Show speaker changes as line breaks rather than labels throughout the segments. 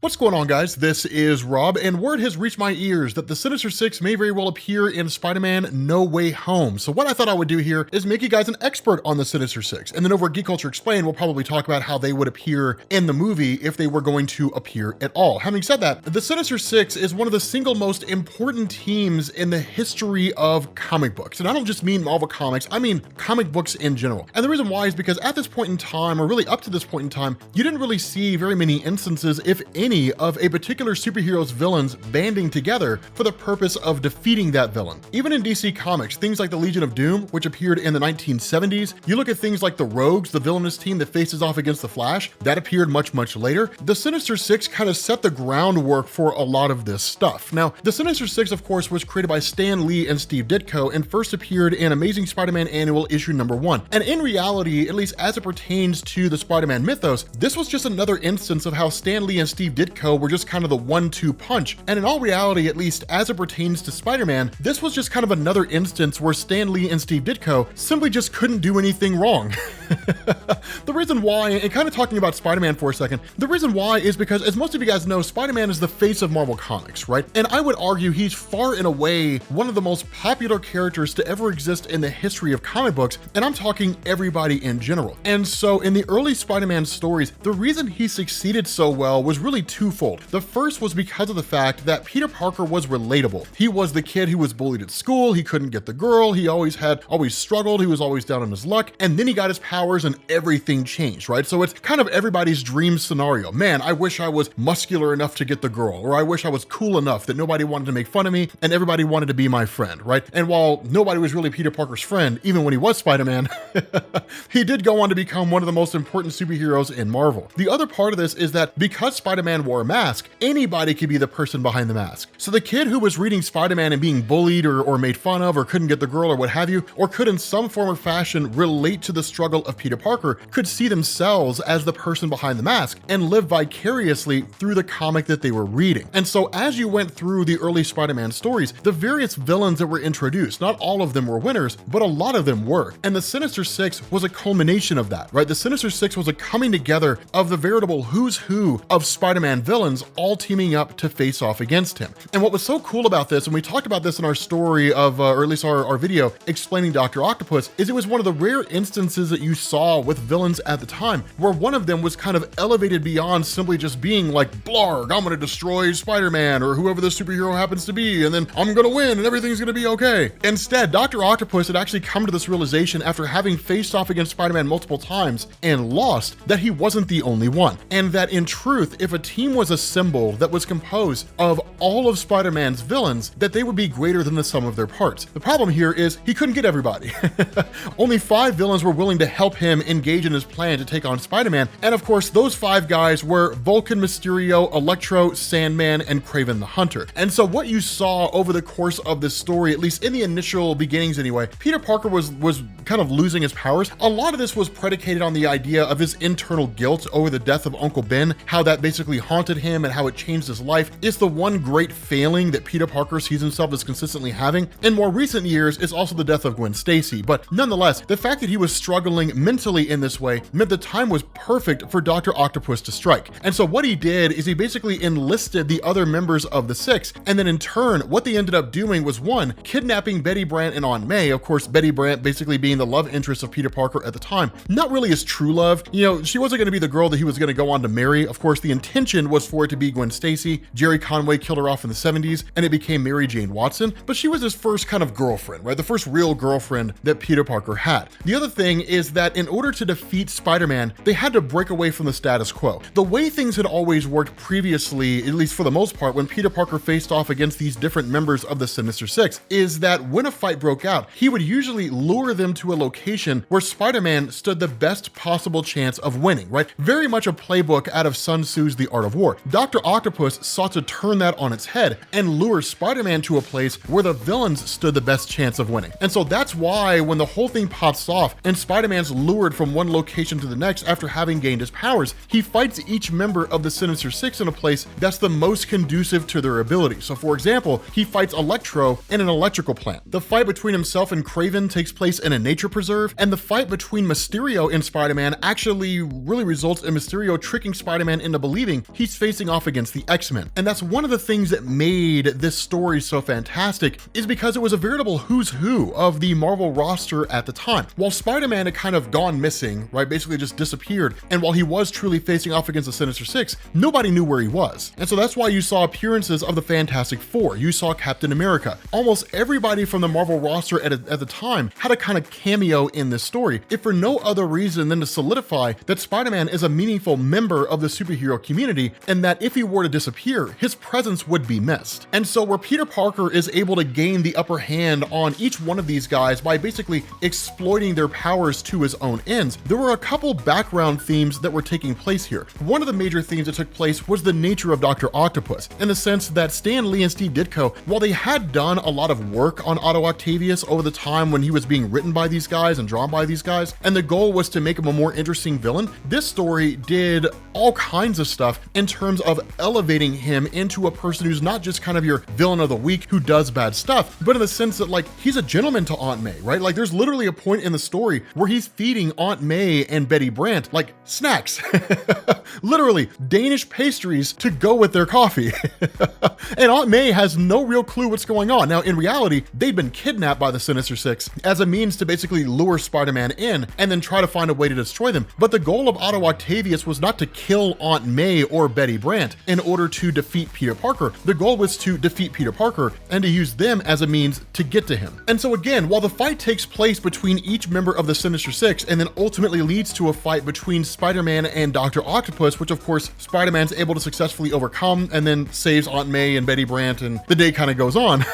What's going on, guys? This is Rob, and word has reached my ears that the Sinister Six may very well appear in Spider-Man No Way Home. So what I thought I would do here is make you guys an expert on the Sinister Six, and then over at Geek Culture Explained, we'll probably talk about how they would appear in the movie if they were going to appear at all. Having said that, the Sinister Six is one of the single most important teams in the history of comic books. And I don't just mean Marvel Comics, I mean comic books in general. And the reason why is because at this point in time, or really up to this point in time, you didn't really see very many instances, if any, of a particular superhero's villains banding together for the purpose of defeating that villain. Even in DC Comics, things like the Legion of Doom, which appeared in the 1970s, you look at things like the Rogues, the villainous team that faces off against the Flash, that appeared much later. The Sinister Six kind of set the groundwork for a lot of this stuff. Now, the Sinister Six, of course, was created by Stan Lee and Steve Ditko and first appeared in Amazing Spider-Man Annual issue #1. And in reality, at least as it pertains to the Spider-Man mythos, this was just another instance of how Stan Lee and Steve Ditko were just kind of the 1-2 punch. And in all reality, at least as it pertains to Spider-Man, this was just kind of another instance where Stan Lee and Steve Ditko simply just couldn't do anything wrong. The reason why, and kind of talking about Spider-Man for a second, the reason why is because, as most of you guys know, Spider-Man is the face of Marvel Comics, right? And I would argue he's far and away one of the most popular characters to ever exist in the history of comic books, and I'm talking everybody in general. And so in the early Spider-Man stories, the reason he succeeded so well was really twofold. The first was because of the fact that Peter Parker was relatable. He was the kid who was bullied at school, he couldn't get the girl, he always struggled, he was always down on his luck, and then he got his powers and everything changed, right? So it's kind of everybody's dream scenario. Man, I wish I was muscular enough to get the girl, or I wish I was cool enough that nobody wanted to make fun of me and everybody wanted to be my friend, right? And while nobody was really Peter Parker's friend, even when he was Spider-Man, he did go on to become one of the most important superheroes in Marvel. The other part of this is that because Spider-Man wore a mask, anybody could be the person behind the mask. So the kid who was reading Spider-Man and being bullied or made fun of or couldn't get the girl or what have you, or could in some form or fashion relate to the struggle of Peter Parker, could see themselves as the person behind the mask and live vicariously through the comic that they were reading. And so as you went through the early Spider-Man stories, the various villains that were introduced, not all of them were winners, but a lot of them were. And the Sinister Six was a culmination of that, right? The Sinister Six was a coming together of the veritable who's who of Spider-Man villains all teaming up to face off against him. And what was so cool about this, and we talked about this in our story of, or at least our video explaining Doctor Octopus, is it was one of the rare instances that you saw with villains at the time where one of them was kind of elevated beyond simply just being like, blarg, I'm gonna destroy Spider-Man or whoever the superhero happens to be, and then I'm gonna win and everything's gonna be okay. Instead, Doctor Octopus had actually come to this realization after having faced off against Spider-Man multiple times and lost, that he wasn't the only one. And that in truth, if a team was assembled that was composed of all of Spider-Man's villains, that they would be greater than the sum of their parts. The problem here is he couldn't get everybody. Only 5 villains were willing to help him engage in his plan to take on Spider-Man. And of course, those 5 guys were Vulture, Mysterio, Electro, Sandman, and Kraven the Hunter. And so what you saw over the course of this story, at least in the initial beginnings anyway, Peter Parker was kind of losing his powers. A lot of this was predicated on the idea of his internal guilt over the death of Uncle Ben, how that basically haunted him and how it changed his life. It's the one great failing that Peter Parker sees himself as consistently having. In more recent years, it's also the death of Gwen Stacy. But nonetheless, the fact that he was struggling mentally in this way meant the time was perfect for Doctor Octopus to strike. And so what he did is he basically enlisted the other members of the Six, and then in turn, what they ended up doing was, 1, kidnapping Betty Brant and Aunt May, of course, Betty Brant basically being the love interest of Peter Parker at the time. Not really his true love. You know, she wasn't going to be the girl that he was going to go on to marry. Of course, the intention was for it to be Gwen Stacy. Jerry Conway killed her off in the 70s, and it became Mary Jane Watson, but she was his first kind of girlfriend, right? The first real girlfriend that Peter Parker had. The other thing is that in order to defeat Spider-Man, they had to break away from the status quo. The way things had always worked previously, at least for the most part, when Peter Parker faced off against these different members of the Sinister Six, is that when a fight broke out, he would usually lure them to a location where Spider-Man stood the best possible chance of winning, right? Very much a playbook out of Sun Tzu's The Art of War. Dr. Octopus sought to turn that on its head and lure Spider-Man to a place where the villains stood the best chance of winning. And so that's why when the whole thing pops off and Spider-Man's lured from one location to the next after having gained his powers. He fights each member of the Sinister Six in a place that's the most conducive to their ability. So for example, he fights Electro in an electrical plant. The fight between himself and Kraven takes place in a nature preserve, and the fight between Mysterio and Spider-Man actually really results in Mysterio tricking Spider-Man into believing he's facing off against the X-Men. And that's one of the things that made this story so fantastic, is because it was a veritable who's who of the Marvel roster at the time. While Spider-Man had kind of gone missing, right, basically just disappeared, and while he was truly facing off against the Sinister Six, nobody knew where he was. And so that's why you saw appearances of the Fantastic Four, you saw Captain America. Almost everybody from the Marvel roster at the time had a kind of cameo in this story, if for no other reason than to solidify that Spider-Man is a meaningful member of the superhero community, and that if he were to disappear, his presence would be missed. And so where Peter Parker is able to gain the upper hand on each one of these guys by basically exploiting their powers to his own ends, there were a couple background themes that were taking place here. One of the major themes that took place was the nature of Doctor Octopus, in the sense that Stan Lee and Steve Ditko, while they had done a lot of work on Otto Octavius over the time when he was being written by these guys and drawn by these guys, and the goal was to make him a more interesting villain, this story did all kinds of stuff in terms of elevating him into a person who's not just kind of your villain of the week who does bad stuff, but in the sense that, like, he's a gentleman to Aunt May, right? Like, there's literally a point in the story where he's feeding Aunt May and Betty Brant like snacks, literally Danish pastries to go with their coffee. And Aunt May has no real clue what's going on. Now, in reality, they'd been kidnapped by the Sinister Six as a means to basically lure Spider-Man in and then try to find a way to destroy them. But the goal of Otto Octavius was not to kill Aunt May or Betty Brant in order to defeat Peter Parker. The goal was to defeat Peter Parker and to use them as a means to get to him. And so again, while the fight takes place between each member of the Sinister Six and then ultimately leads to a fight between Spider-Man and Doctor Octopus, which of course Spider-Man's able to successfully overcome and then saves Aunt May and Betty Brant, and the day kind of goes on.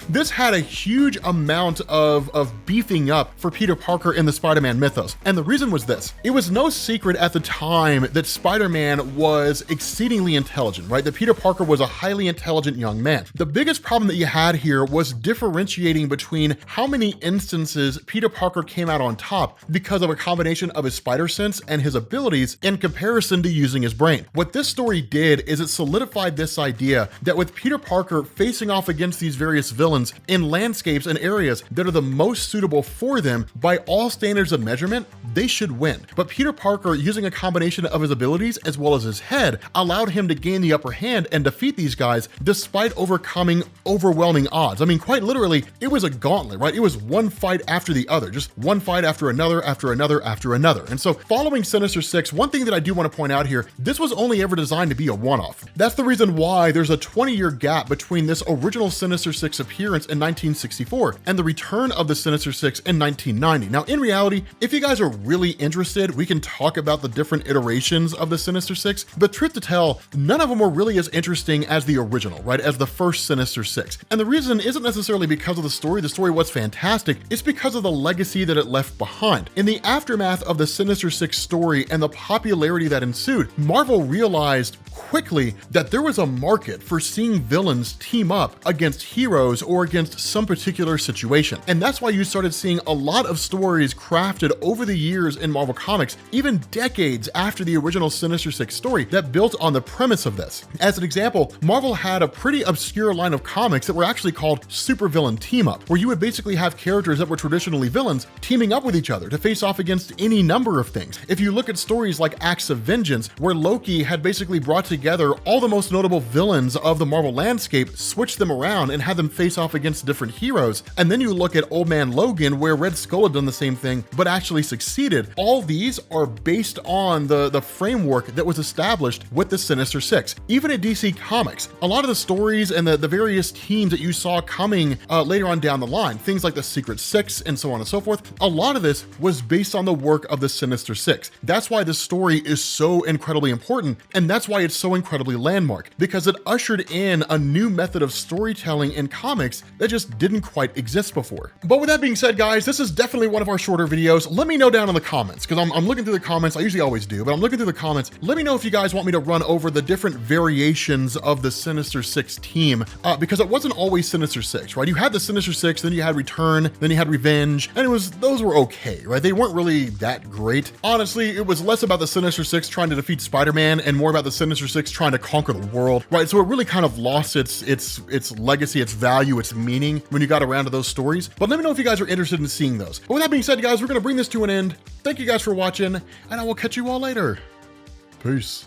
This had a huge amount of beefing up for Peter Parker in the Spider-Man mythos. And the reason was this: it was no secret at the time that Spider-Man was exceedingly intelligent, right? That Peter Parker was a highly intelligent young man. The biggest problem that you had here was differentiating between how many instances Peter Parker came out on top because of a combination of his spider sense and his abilities in comparison to using his brain. What this story did is it solidified this idea that with Peter Parker facing off against these various villains in landscapes and areas that are the most suitable for them by all standards of measurement, they should win. But Peter Parker, using a combination of his abilities as well as his head, allowed him to gain the upper hand and defeat these guys despite overcoming overwhelming odds. I mean, quite literally, it was a gauntlet, right? It was one fight after the other, just one fight after another, after another, after another. And so following Sinister Six, one thing that I do want to point out here, this was only ever designed to be a one-off. That's the reason why there's a 20-year gap between this original Sinister Six appearance in 1964 and the return of the Sinister Six in 1990. Now, in reality, if you guys are really interested, we can talk about the different iterations of the Sinister Six, but truth to tell, none of them were really as interesting as the original, right? As the first Sinister Six. And the reason isn't necessarily because of the story was fantastic, it's because of the legacy that it left behind. In the aftermath of the Sinister Six story and the popularity that ensued, Marvel realized quickly that there was a market for seeing villains team up against heroes or against some particular situation. And that's why you started seeing a lot of stories crafted over the years in Marvel Comics, even decades after the original Sinister Six story, that built on the premise of this. As an example, Marvel had a pretty obscure line of comics that were actually called supervillain team-up, where you would basically have characters that were traditionally villains teaming up with each other to face off against any number of things. If you look at stories like Acts of Vengeance, where Loki had basically brought together all the most notable villains of the Marvel landscape, switched them around and had them face off against different heroes. And then you look at Old Man Logan, where Red Skull had done the same thing, but actually succeeded. All these are based on the framework that was established with the Sinister Six. Even at DC Comics, a lot of the stories and the various teams that you saw coming later on down the line, things like the Secret Six and so on and so forth, a lot of this was based on the work of the Sinister Six. That's why this story is so incredibly important, and that's why it's so incredibly landmark, because it ushered in a new method of storytelling in comics that just didn't quite exist before. But with that being said, guys, this is definitely one of our shorter videos. Let me know down in the comments, because I'm looking through the comments. I usually always do, but I'm looking through the comments. Let me know if you guys want me to run over the different variations of the Sinister Six team, because it wasn't always Sinister Six, right? You had the Sinister Six, then you had Return, then you had Revenge, and those were okay. okay, right? They weren't really that great. Honestly, it was less about the Sinister Six trying to defeat Spider-Man and more about the Sinister Six trying to conquer the world, right? So it really kind of lost its legacy, its value, its meaning when you got around to those stories. But let me know if you guys are interested in seeing those. But with that being said, guys, we're gonna bring this to an end. Thank you guys for watching, and I will catch you all later. Peace.